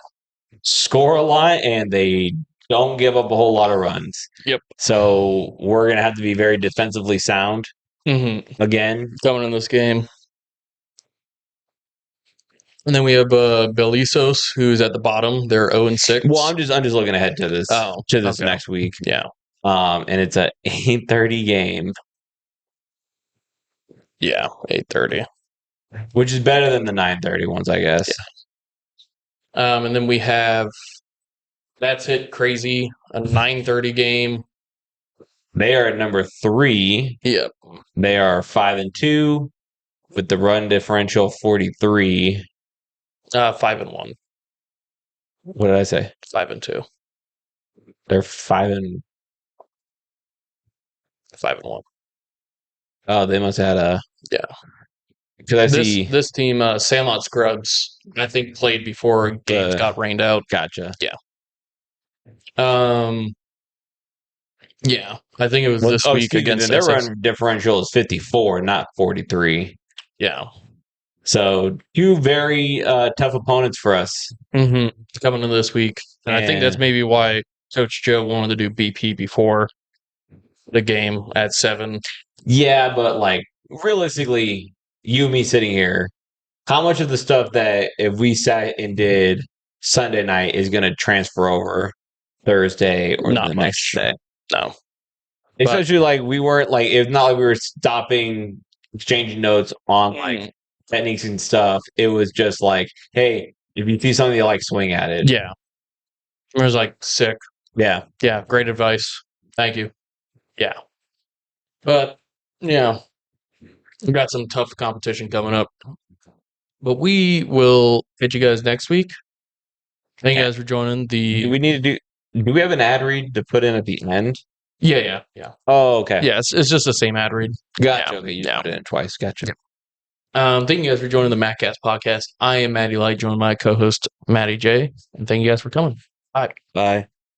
score a lot and they don't give up a whole lot of runs. Yep. So we're gonna have to be very defensively sound again. Coming in this game. And then we have Belisos, who's at the bottom. They're 0-6. Well, I'm just looking ahead to this okay. next week. Yeah. And it's a 8:30 game. Yeah, 8:30. Which is better than the 9:30 ones, I guess. Yeah. And then we have That's It Crazy, a 9:30 game. They are at number 3. Yep. They are 5-2 with the run differential 43. 5-1. What did I say? 5-2. They're 5-1. Oh, they must have had a because I see this team, Sandlot Scrubs, I think played before games got rained out. Gotcha. Yeah. Yeah, I think it was this week against their run differential is 54, not 43. Yeah. So 2 very tough opponents for us. Coming into this week. And I think that's maybe why Coach Joe wanted to do BP before the game at 7. Yeah, but like realistically, you and me sitting here, how much of the stuff that if we sat and did Sunday night is going to transfer over Thursday or Not the much. next day? No. Especially like we weren't like it's not like we were stopping exchanging notes on like techniques and stuff. It was just like, hey, if you see something you like, swing at it. Yeah. It was like sick. Yeah. Yeah. Great advice. Thank you. Yeah. But yeah, we got some tough competition coming up. But we will hit you guys next week. Thank you guys for joining the. Do we need to do we have an ad read to put in at the end? Yeah. Oh, okay. Yeah, it's just the same ad read. Gotcha. Yeah. Okay, you put it in twice. Gotcha. Thank you guys for joining the MattCast podcast. I am Matty Light, joined by co-host Matty J. And thank you guys for coming. Bye. Bye.